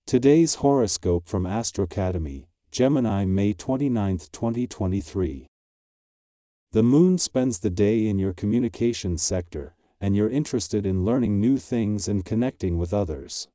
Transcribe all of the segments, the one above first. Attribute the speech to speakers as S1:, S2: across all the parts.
S1: Today's horoscope from Astrocademy, Gemini, May 29, 2023. The moon spends the day in your communications sector, and you're interested in learning new things and connecting with others.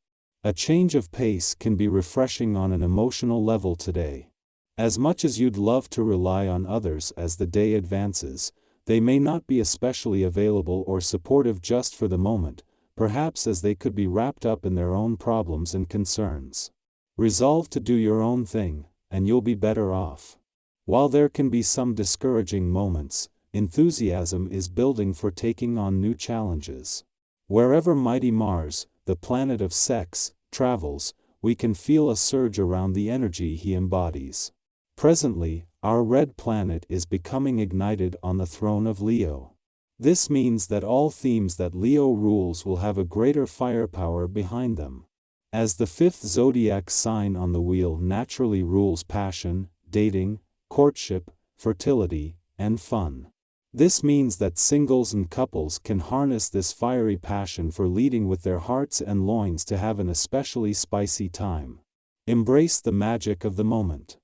S1: A change of pace can be refreshing on an emotional level today. As much as you'd love to rely on others as the day advances, they may not be especially available or supportive just for the moment, perhaps as they could be wrapped up in their own problems and concerns. Resolve to do your own thing, and you'll be better off. While there can be some discouraging moments, enthusiasm is building for taking on new challenges. Wherever mighty Mars, the planet of sex, travels, we can feel a surge around the energy he embodies. Presently, our red planet is becoming ignited on the throne of Leo. This means that all themes that Leo rules will have a greater firepower behind them. As the fifth zodiac sign on the wheel naturally rules passion, dating, courtship, fertility, and fun. This means that singles and couples can harness this fiery passion for leading with their hearts and loins to have an especially spicy time. Embrace the magic of the moment.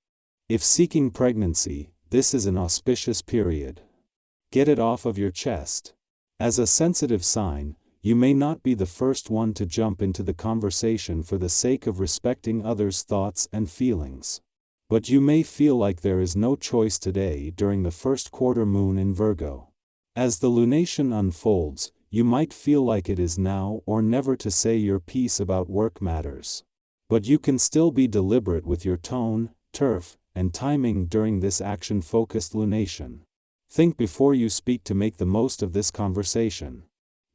S1: If seeking pregnancy, this is an auspicious period. Get it off of your chest. As a sensitive sign, you may not be the first one to jump into the conversation for the sake of respecting others' thoughts and feelings. But you may feel like there is no choice today during the first quarter moon in Virgo. As the lunation unfolds, you might feel like it is now or never to say your piece about work matters. But you can still be deliberate with your tone, turf, and timing during this action-focused lunation. Think before you speak to make the most of this conversation.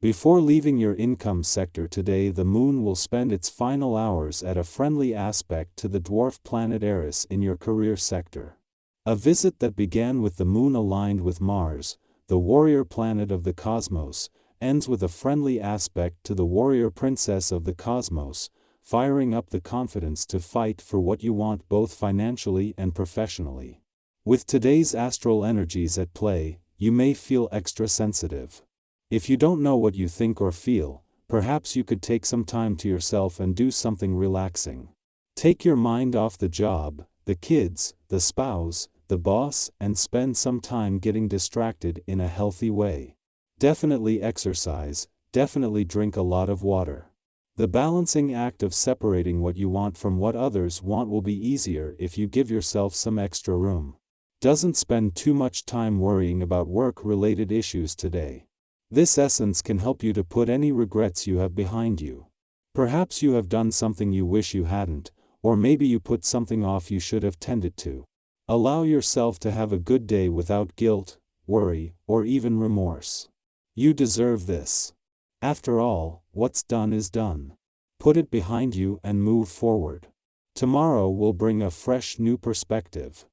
S1: Before leaving your income sector today, the moon will spend its final hours at a friendly aspect to the dwarf planet Eris in your career sector. A visit that began with the moon aligned with Mars, the warrior planet of the cosmos, ends with a friendly aspect to the warrior princess of the cosmos, firing up the confidence to fight for what you want both financially and professionally. With today's astral energies at play, you may feel extra sensitive. If you don't know what you think or feel, perhaps you could take some time to yourself and do something relaxing. Take your mind off the job, the kids, the spouse, the boss, and spend some time getting distracted in a healthy way. Definitely exercise, definitely drink a lot of water. The balancing act of separating what you want from what others want will be easier if you give yourself some extra room. Doesn't spend too much time worrying about work-related issues today. This essence can help you to put any regrets you have behind you. Perhaps you have done something you wish you hadn't, or maybe you put something off you should have tended to. Allow yourself to have a good day without guilt, worry, or even remorse. You deserve this. After all, what's done is done. Put it behind you and move forward. Tomorrow will bring a fresh new perspective.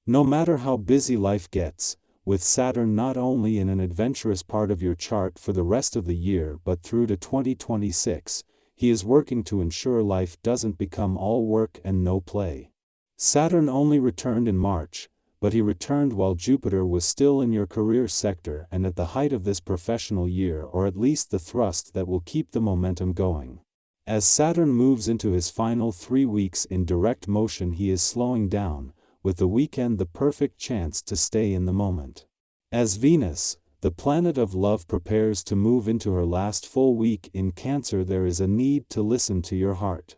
S1: No matter how busy life gets, with Saturn not only in an adventurous part of your chart for the rest of the year but through to 2026, he is working to ensure life doesn't become all work and no play. Saturn only returned in March, but he returned while Jupiter was still in your career sector and at the height of this professional year, or at least the thrust that will keep the momentum going. As Saturn moves into his final 3 weeks in direct motion, he is slowing down, with the weekend the perfect chance to stay in the moment. As Venus, the planet of love, prepares to move into her last full week in Cancer, there is a need to listen to your heart.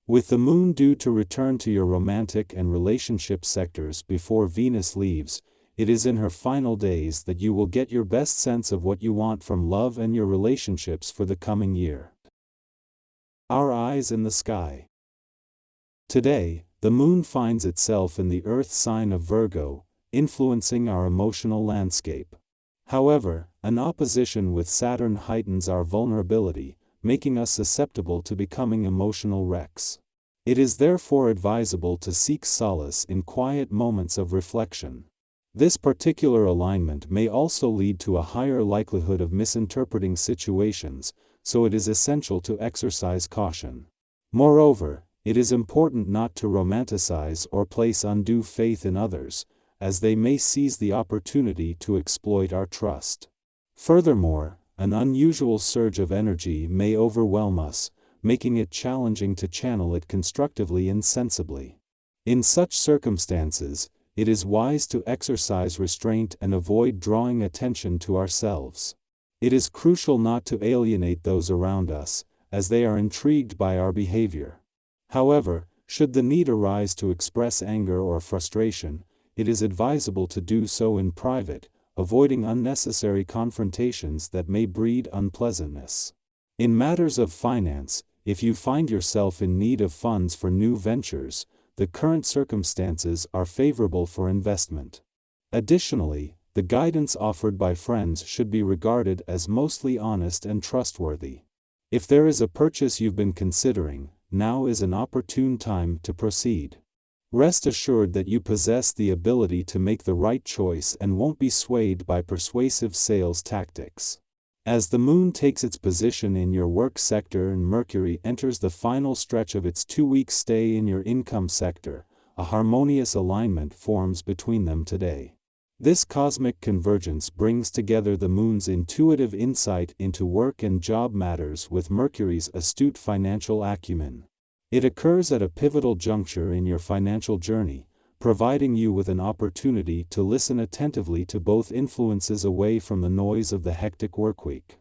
S1: With the moon due to return to your romantic and relationship sectors before Venus leaves, it is in her final days that you will get your best sense of what you want from love and your relationships for the coming year. Our eyes in the sky. Today, the moon finds itself in the earth sign of Virgo, influencing our emotional landscape. However, an opposition with Saturn heightens our vulnerability, making us susceptible to becoming emotional wrecks. It is therefore advisable to seek solace in quiet moments of reflection. This particular alignment may also lead to a higher likelihood of misinterpreting situations, so it is essential to exercise caution. Moreover, it is important not to romanticize or place undue faith in others, as they may seize the opportunity to exploit our trust. Furthermore, an unusual surge of energy may overwhelm us, making it challenging to channel it constructively and sensibly. In such circumstances, it is wise to exercise restraint and avoid drawing attention to ourselves. It is crucial not to alienate those around us, as they are intrigued by our behavior. However, should the need arise to express anger or frustration, it is advisable to do so in private, avoiding unnecessary confrontations that may breed unpleasantness. In matters of finance, if you find yourself in need of funds for new ventures, the current circumstances are favorable for investment. Additionally, the guidance offered by friends should be regarded as mostly honest and trustworthy. If there is a purchase you've been considering, now is an opportune time to proceed. Rest assured that you possess the ability to make the right choice and won't be swayed by persuasive sales tactics. As the moon takes its position in your work sector and Mercury enters the final stretch of its 2-week stay in your income sector, a harmonious alignment forms between them today. This cosmic convergence brings together the moon's intuitive insight into work and job matters with Mercury's astute financial acumen. It occurs at a pivotal juncture in your financial journey, providing you with an opportunity to listen attentively to both influences away from the noise of the hectic workweek.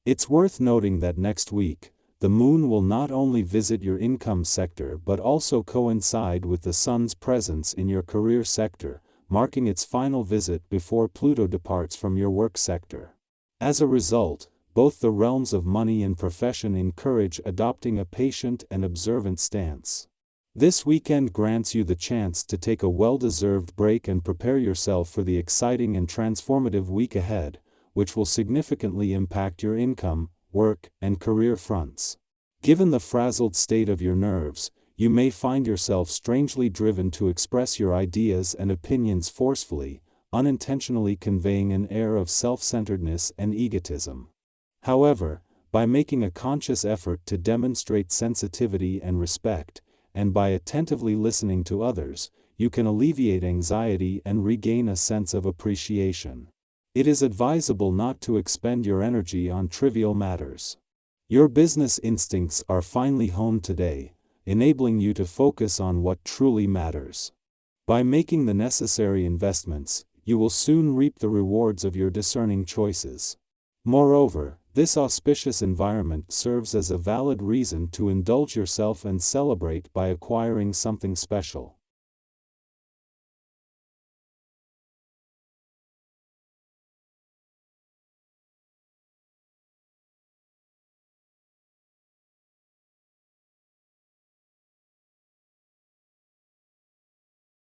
S1: It's worth noting that next week, the moon will not only visit your income sector but also coincide with the sun's presence in your career sector, marking its final visit before Pluto departs from your work sector. As a result, both the realms of money and profession encourage adopting a patient and observant stance. This weekend grants you the chance to take a well-deserved break and prepare yourself for the exciting and transformative week ahead, which will significantly impact your income, work, and career fronts. Given the frazzled state of your nerves, you may find yourself strangely driven to express your ideas and opinions forcefully, unintentionally conveying an air of self-centeredness and egotism. However, by making a conscious effort to demonstrate sensitivity and respect, and by attentively listening to others, you can alleviate anxiety and regain a sense of appreciation. It is advisable not to expend your energy on trivial matters. Your business instincts are finely honed today, enabling you to focus on what truly matters. By making the necessary investments, you will soon reap the rewards of your discerning choices. Moreover, this auspicious environment serves as a valid reason to indulge yourself and celebrate by acquiring something special.